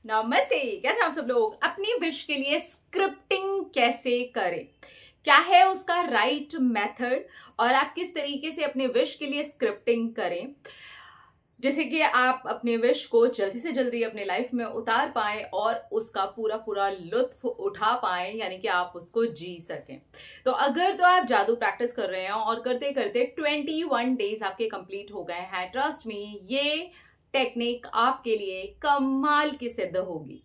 नमस्ते। कैसे आप सब लोग अपनी विश के लिए स्क्रिप्टिंग कैसे करें, क्या है उसका राइट मेथड और आप किस तरीके से अपने विश के लिए स्क्रिप्टिंग करें जिससे कि आप अपने विश को जल्दी से जल्दी अपने लाइफ में उतार पाएं और उसका पूरा पूरा लुत्फ उठा पाएं, यानी कि आप उसको जी सकें। तो अगर तो आप जादू प्रैक्टिस कर रहे हैं और करते करते 21 डेज आपके कंप्लीट हो गए हैं, ट्रस्ट मी ये टेक्निक आपके लिए कमाल की सिद्ध होगी।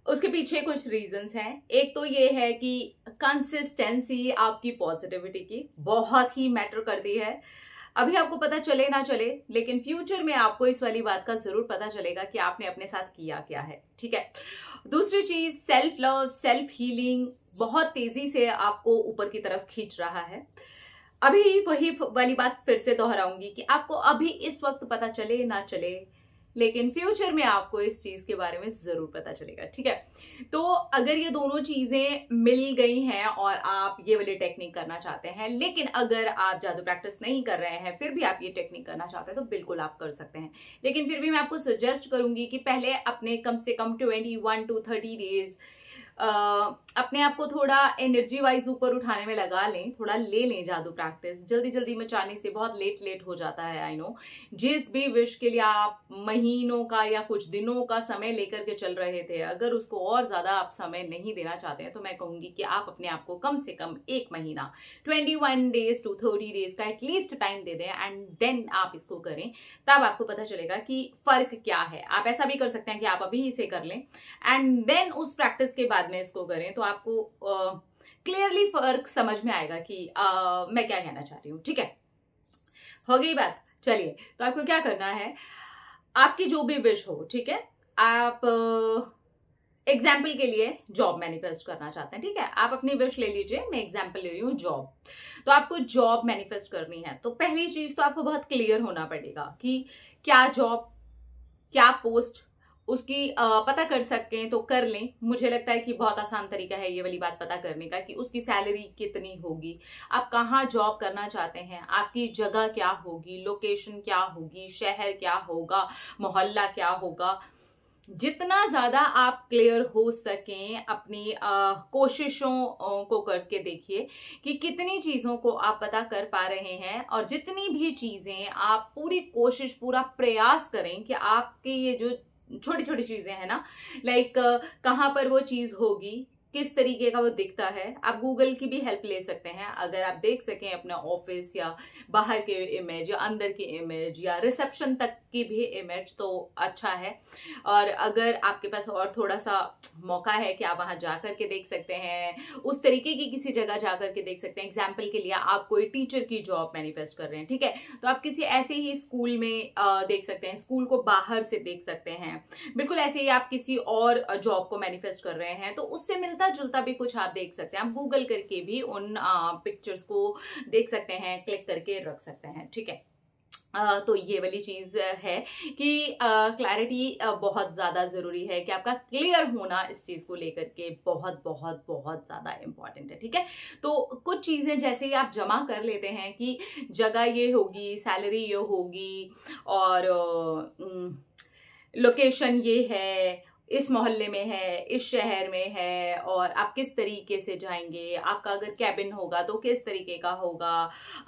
उसके पीछे कुछ रीजंस हैं। एक तो ये है कि कंसिस्टेंसी आपकी पॉजिटिविटी की बहुत ही मैटर करती है। अभी आपको पता चले ना चले, लेकिन फ्यूचर में आपको इस वाली बात का जरूर पता चलेगा कि आपने अपने साथ किया क्या है। ठीक है। दूसरी चीज, सेल्फ लव, सेल्फ हीलिंग बहुत तेजी से आपको ऊपर की तरफ खींच रहा है। अभी वही वाली बात फिर से दोहराऊंगी कि आपको अभी इस वक्त पता चले ना चले, लेकिन फ्यूचर में आपको इस चीज के बारे में जरूर पता चलेगा। ठीक है। तो अगर ये दोनों चीजें मिल गई हैं और आप ये वाली टेक्निक करना चाहते हैं, लेकिन अगर आप जादू प्रैक्टिस नहीं कर रहे हैं फिर भी आप ये टेक्निक करना चाहते हैं तो बिल्कुल आप कर सकते हैं। लेकिन फिर भी मैं आपको सजेस्ट करूंगी कि पहले अपने कम से कम 21 to 30 डेज अपने आप को थोड़ा एनर्जी वाइज ऊपर उठाने में लगा लें, थोड़ा ले लें जादू प्रैक्टिस। जल्दी जल्दी मचाने से बहुत लेट हो जाता है, आई नो। जिस भी विश के लिए आप महीनों का या कुछ दिनों का समय लेकर के चल रहे थे, अगर उसको और ज्यादा आप समय नहीं देना चाहते हैं तो मैं कहूंगी कि आप अपने आप को कम से कम 1 महीना 21 डेज to 30 डेज का एटलीस्ट टाइम दे दें एंड देन आप इसको करें। तब आपको पता चलेगा कि फर्क क्या है। आप ऐसा भी कर सकते हैं कि आप अभी इसे कर लें एंड देन उस प्रैक्टिस के बाद में इसको करें, तो आपको क्लियरली फर्क समझ में आएगा कि मैं क्या कहना चाह रही हूँ। ठीक है, हो गई बात। चलिए, तो आपको क्या करना है, आपकी जो भी विश हो, ठीक है, आप एग्जाम्पल के लिए जॉब मैनिफेस्ट करना चाहते हैं, ठीक है, आप अपनी विश ले लीजिए। मैं एग्जाम्पल ले रही हूँ जॉब। तो आपको जॉब मैनिफेस्ट करनी है तो पहली चीज तो आपको बहुत क्लियर होना पड़ेगा कि क्या जॉब, क्या पोस्ट, उसकी पता कर सकें तो कर लें। मुझे लगता है कि बहुत आसान तरीका है ये वाली बात पता करने का कि उसकी सैलरी कितनी होगी, आप कहाँ जॉब करना चाहते हैं, आपकी जगह क्या होगी, लोकेशन क्या होगी, शहर क्या होगा, मोहल्ला क्या होगा। जितना ज्यादा आप क्लियर हो सकें अपनी कोशिशों को करके देखिए कि कितनी चीजों को आप पता कर पा रहे हैं, और जितनी भी चीजें आप पूरी कोशिश, पूरा प्रयास करें कि आपके ये जो छोटी छोटी चीजें हैं ना, लाइक कहाँ पर वो चीज होगी, किस तरीके का वो दिखता है। आप गूगल की भी हेल्प ले सकते हैं अगर आप देख सकें अपना ऑफिस या बाहर के इमेज या अंदर की इमेज या रिसेप्शन तक की भी इमेज, तो अच्छा है। और अगर आपके पास और थोड़ा सा मौका है कि आप वहां जाकर के देख सकते हैं, उस तरीके की किसी जगह जाकर के देख सकते हैं। एग्जाम्पल के लिए आप कोई टीचर की जॉब मैनिफेस्ट कर रहे हैं, ठीक है, तो आप किसी ऐसे ही स्कूल में देख सकते हैं, स्कूल को बाहर से देख सकते हैं। बिल्कुल ऐसे ही आप किसी और जॉब को मैनिफेस्ट कर रहे हैं तो उससे मिलता जुलता भी कुछ आप देख सकते हैं। आप गूगल करके भी उन पिक्चर्स को देख सकते हैं, क्लिक करके रख सकते हैं। ठीक है। तो ये वाली चीज है कि क्लैरिटी बहुत ज्यादा जरूरी है, कि आपका क्लियर होना इस चीज को लेकर के बहुत बहुत बहुत ज्यादा इंपॉर्टेंट है। ठीक है। तो कुछ चीजें जैसे ही आप जमा कर लेते हैं कि जगह ये होगी, सैलरी ये होगी और लोकेशन ये है, इस मोहल्ले में है, इस शहर में है, और आप किस तरीके से जाएंगे, आपका अगर कैबिन होगा तो किस तरीके का होगा,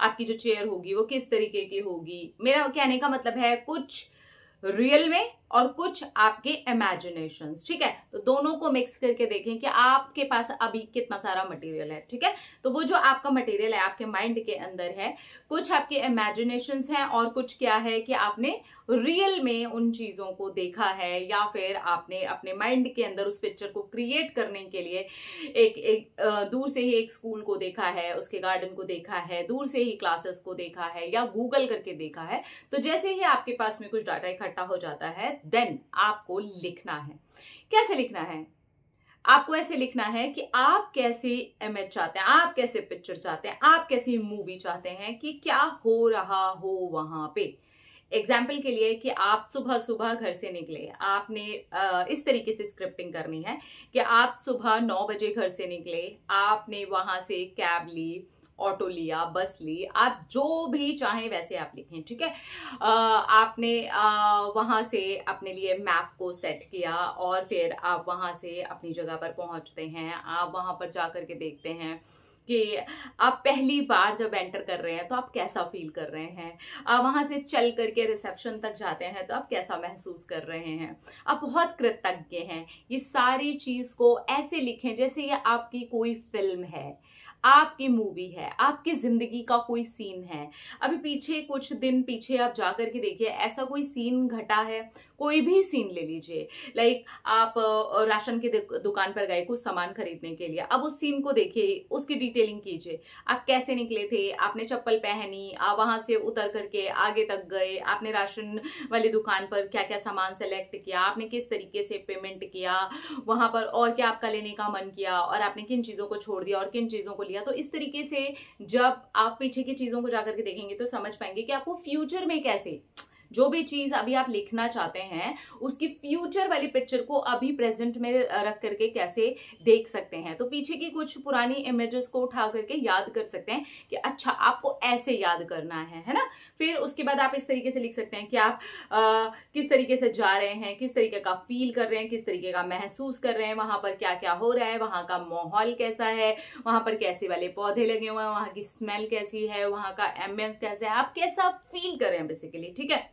आपकी जो चेयर होगी वो किस तरीके की होगी। मेरा कहने का मतलब है कुछ रियल में और कुछ आपके इमेजिनेशंस। ठीक है। तो दोनों को मिक्स करके देखें कि आपके पास अभी कितना सारा मटेरियल है। ठीक है। तो वो जो आपका मटेरियल है आपके माइंड के अंदर है, कुछ आपके इमेजिनेशंस हैं और कुछ क्या है कि आपने रियल में उन चीजों को देखा है, या फिर आपने अपने माइंड के अंदर उस पिक्चर को क्रिएट करने के लिए एक दूर से ही एक स्कूल को देखा है, उसके गार्डन को देखा है, दूर से ही क्लासेस को देखा है या गूगल करके देखा है। तो जैसे ही आपके पास में कुछ डाटा इकट्ठा हो जाता है, देन आपको लिखना है। कैसे लिखना है? आपको ऐसे लिखना है कि आप कैसी इमेज चाहते हैं, आप कैसे पिक्चर चाहते हैं, आप कैसी मूवी चाहते हैं कि क्या हो रहा हो वहां पे। एग्जाम्पल के लिए कि आप सुबह सुबह घर से निकले, आपने इस तरीके से स्क्रिप्टिंग करनी है कि आप सुबह 9 बजे घर से निकले, आपने वहां से कैब ली ऑटो लिया, बस ली, आप जो भी चाहें वैसे आप लिखें, ठीक है। आपने वहां से अपने लिए मैप को सेट किया और फिर आप वहां से अपनी जगह पर पहुंचते हैं। आप वहां पर जाकर के देखते हैं कि आप पहली बार जब एंटर कर रहे हैं तो आप कैसा फील कर रहे हैं। आप वहां से चल करके रिसेप्शन तक जाते हैं तो आप कैसा महसूस कर रहे हैं। आप बहुत कृतज्ञ हैं। ये सारी चीज को ऐसे लिखें जैसे ये आपकी कोई फिल्म है, आपकी मूवी है, आपकी जिंदगी का कोई सीन है। अभी पीछे कुछ दिन पीछे आप जाकर के देखिए, ऐसा कोई सीन घटा है, कोई भी सीन ले लीजिए। लाइक आप राशन की दुकान पर गए कुछ सामान खरीदने के लिए, अब उस सीन को देखिए, उसकी डिटेलिंग कीजिए। आप कैसे निकले थे, आपने चप्पल पहनी, आप वहां से उतर करके आगे तक गए, आपने राशन वाली दुकान पर क्या क्या सामान सेलेक्ट किया, आपने किस तरीके से पेमेंट किया वहां पर, और क्या आपका लेने का मन किया, और आपने किन चीजों को छोड़ दिया और किन चीजों को लिया। तो इस तरीके से जब आप पीछे की चीजों को जाकर के देखेंगे तो समझ पाएंगे कि आपको फ्यूचर में कैसे जो भी चीज अभी आप लिखना चाहते हैं उसकी फ्यूचर वाली पिक्चर को अभी प्रेजेंट में रख करके कैसे देख सकते हैं। तो पीछे की कुछ पुरानी इमेजेस को उठा करके याद कर सकते हैं कि अच्छा आपको ऐसे याद करना है ना। फिर उसके बाद आप इस तरीके से लिख सकते हैं कि आप किस तरीके से जा रहे हैं, किस तरीके का फील कर रहे हैं, किस तरीके का महसूस कर रहे हैं, वहां पर क्या क्या हो रहा है, वहां का माहौल कैसा है, वहां पर कैसे वाले पौधे लगे हुए हैं, वहां की स्मेल कैसी है, वहां का एम्बियंस कैसा है, आप कैसा फील कर रहे हैं बेसिकली, ठीक है।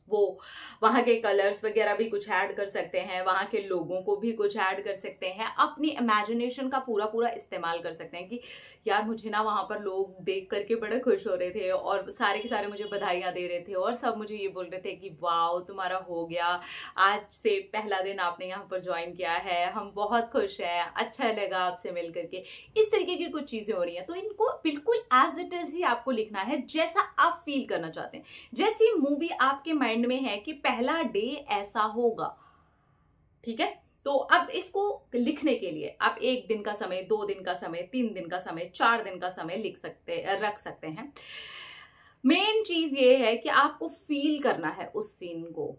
वो वहां के कलर्स वगैरह भी कुछ ऐड कर सकते हैं, वहां के लोगों को भी कुछ ऐड कर सकते हैं, अपनी इमेजिनेशन का पूरा पूरा इस्तेमाल कर सकते हैं कि यार मुझे ना वहां पर लोग देख करके बड़े खुश हो रहे थे और सारे के सारे मुझे बधाइयां दे रहे थे और सब मुझे ये बोल रहे थे कि वाओ तुम्हारा हो गया, आज से पहला दिन आपने यहाँ पर ज्वाइन किया है, हम बहुत खुश हैं, अच्छा लगा आपसे मिल करके। इस तरीके की कुछ चीजें हो रही हैं तो इनको बिल्कुल एज इट इज ही आपको लिखना है जैसा आप फील करना चाहते हैं। जैसी मूवी आपके माइंड में है कि पहला डे ऐसा होगा, ठीक है। तो अब इसको लिखने के लिए आप 1 दिन का समय, 2 दिन का समय, 3 दिन का समय, 4 दिन का समय रख सकते हैं। मेन चीज ये है कि आपको फील करना है उस सीन को।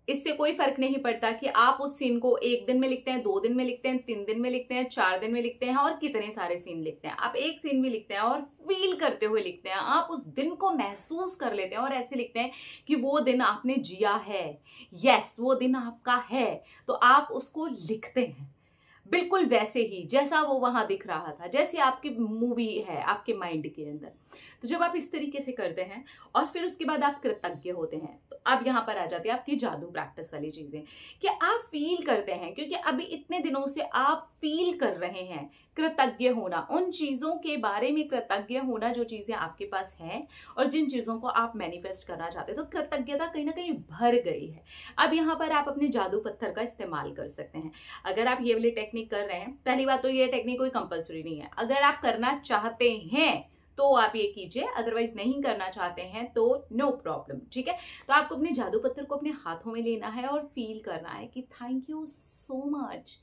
इससे कोई फर्क नहीं पड़ता कि आप उस सीन को 1 दिन में लिखते हैं, 2 दिन में लिखते हैं, 3 दिन में लिखते हैं, 4 दिन में लिखते हैं और कितने सारे सीन लिखते हैं। आप एक सीन भी लिखते हैं और फील करते हुए लिखते हैं, आप उस दिन को महसूस कर लेते हैं और ऐसे लिखते हैं कि वो दिन आपने जिया है, यस वो दिन आपका है। तो आप उसको लिखते हैं बिल्कुल वैसे ही जैसा वो वहां दिख रहा था, जैसे आपकी मूवी है आपके माइंड के अंदर। तो जब आप इस तरीके से करते हैं और फिर उसके बाद आप कृतज्ञ होते हैं, तो अब यहाँ पर आ जाती है आपकी जादू प्रैक्टिस वाली चीजें कि आप फील करते हैं, क्योंकि अभी इतने दिनों से आप फील कर रहे हैं कृतज्ञ होना, उन चीजों के बारे में कृतज्ञ होना जो चीजें आपके पास हैं और जिन चीजों को आप मैनिफेस्ट करना चाहते हैं। तो कृतज्ञता कहीं ना कहीं भर गई है। अब यहाँ पर आप अपने जादू पत्थर का इस्तेमाल कर सकते हैं। अगर आप ये वाली टेक्निक कर रहे हैं, पहली बात तो ये टेक्निक कोई कंपल्सरी नहीं है, अगर आप करना चाहते हैं तो आप ये कीजिए, अदरवाइज नहीं करना चाहते हैं तो नो प्रॉब्लम, ठीक है। तो आपको अपने जादू पत्थर को अपने हाथों में लेना है और फील करना है कि थैंक यू सो मच,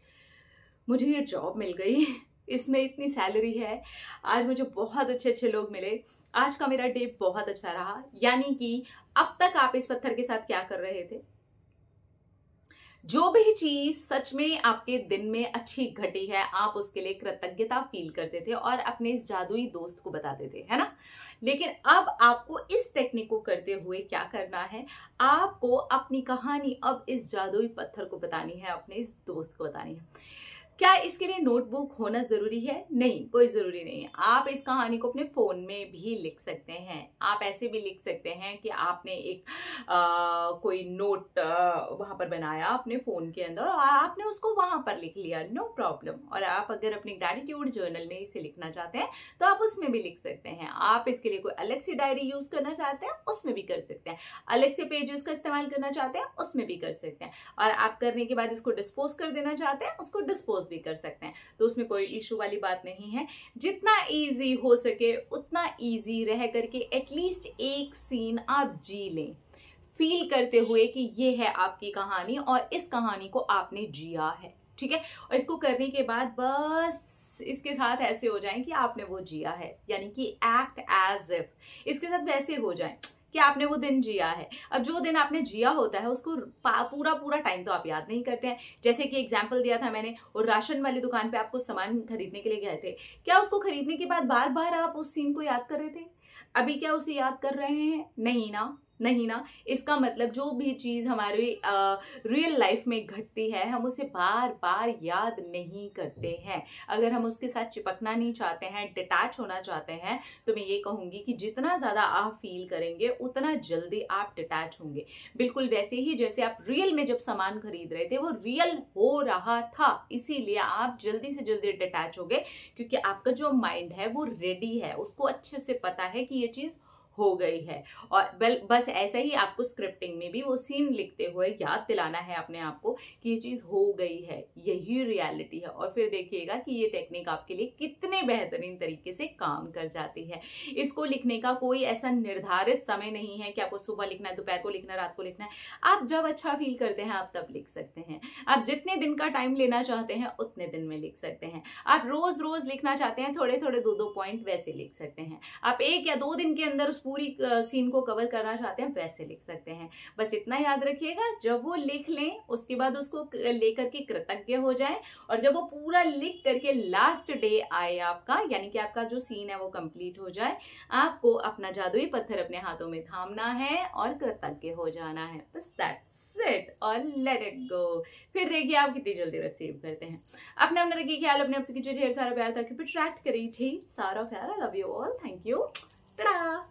मुझे ये जॉब मिल गई, इसमें इतनी सैलरी है, आज मुझे बहुत अच्छे अच्छे लोग मिले, आज का मेरा डे बहुत अच्छा रहा। यानी कि अब तक आप इस पत्थर के साथ क्या कर रहे थे, जो भी चीज सच में आपके दिन में अच्छी घटी है आप उसके लिए कृतज्ञता फील करते थे और अपने इस जादुई दोस्त को बताते थे, है ना। लेकिन अब आपको इस टेक्निक को करते हुए क्या करना है, आपको अपनी कहानी अब इस जादुई पत्थर को बतानी है, अपने इस दोस्त को बतानी है। क्या इसके लिए नोटबुक होना जरूरी है? नहीं, कोई जरूरी नहीं है। आप इस कहानी को अपने फोन में भी लिख सकते हैं। आप ऐसे भी लिख सकते हैं कि आपने एक कोई नोट वहां पर बनाया अपने फोन के अंदर और आपने उसको वहां पर लिख लिया, नो प्रॉब्लम। और आप अगर अपनी ग्रैटिट्यूड जर्नल में इसे लिखना चाहते हैं तो आप उसमें भी लिख सकते हैं। आप इसके लिए कोई अलग से डायरी यूज करना चाहते हैं उसमें भी कर सकते हैं, अलग से पेजेस का इस्तेमाल करना चाहते हैं उसमें भी कर सकते हैं, और आप करने के बाद इसको डिस्पोज कर देना चाहते हैं उसको डिस्पोज भी कर सकते हैं। तो उसमें कोई इशू वाली बात नहीं है। जितना इजी हो सके उतना इजी रह करके एटलीस्ट एक सीन आप जी लें, फील करते हुए कि ये है आपकी कहानी और इस कहानी को आपने जिया है, ठीक है। और इसको करने के बाद बस इसके साथ ऐसे हो जाएं कि आपने वो जिया है, यानी कि एक्ट एज इफ, इसके साथ वैसे हो जाएं कि आपने वो दिन जिया है। अब जो दिन आपने जिया होता है उसको पूरा पूरा टाइम तो आप याद नहीं करते हैं। जैसे कि एग्जाम्पल दिया था मैंने, और राशन वाली दुकान पे आपको सामान खरीदने के लिए गए थे, क्या उसको खरीदने के बाद बार बार आप उस सीन को याद कर रहे थे? अभी क्या उसे याद कर रहे हैं? नहीं ना, नहीं ना। इसका मतलब जो भी चीज हमारी रियल लाइफ में घटती है हम उसे बार बार याद नहीं करते हैं। अगर हम उसके साथ चिपकना नहीं चाहते हैं, डिटैच होना चाहते हैं, तो मैं ये कहूंगी कि जितना ज्यादा आप फील करेंगे उतना जल्दी आप डिटैच होंगे। बिल्कुल वैसे ही जैसे आप रियल में जब सामान खरीद रहे थे वो रियल हो रहा था, इसीलिए आप जल्दी से जल्दी डिटैच हो गए, क्योंकि आपका जो माइंड है वो रेडी है, उसको अच्छे से पता है कि ये चीज हो गई है। और बस ऐसा ही आपको स्क्रिप्टिंग में भी वो सीन लिखते हुए याद दिलाना है अपने आप को कि ये चीज हो गई है, यही रियलिटी है। और फिर देखिएगा कि ये टेक्निक आपके लिए कितने बेहतरीन तरीके से काम कर जाती है। इसको लिखने का कोई ऐसा निर्धारित समय नहीं है कि आपको सुबह लिखना है, दोपहर को लिखना है, रात को लिखना है। आप जब अच्छा फील करते हैं आप तब लिख सकते हैं। आप जितने दिन का टाइम लेना चाहते हैं उतने दिन में लिख सकते हैं। आप रोज रोज लिखना चाहते हैं थोड़े थोड़े 2-2 पॉइंट, वैसे लिख सकते हैं। आप 1 या 2 दिन के अंदर पूरी सीन को कवर करना चाहते हैं वैसे लिख सकते हैं। बस इतना याद रखिएगा, जब वो लिख लें उसके बाद उसको लेकर के कृतज्ञ हो जाएं, और जब वो पूरा लिख करके लास्ट डे आए आपका, यानी कि आपका जो सीन है वो कंप्लीट हो जाए, आपको अपना जादुई पत्थर अपने हाथों में थामना है और कृतज्ञ हो जाना है। बस दैट्स इट, और लेट इट गो। फिर देखिए आप कितनी जल्दी रिसीव करते हैं। अपने रखिए ख्याल, अपने आपसे कीजिए ढेर सारा प्यार, ताकि अट्रैक्ट करिए ढेर सारा प्यार। I love you all, thank you, Tata.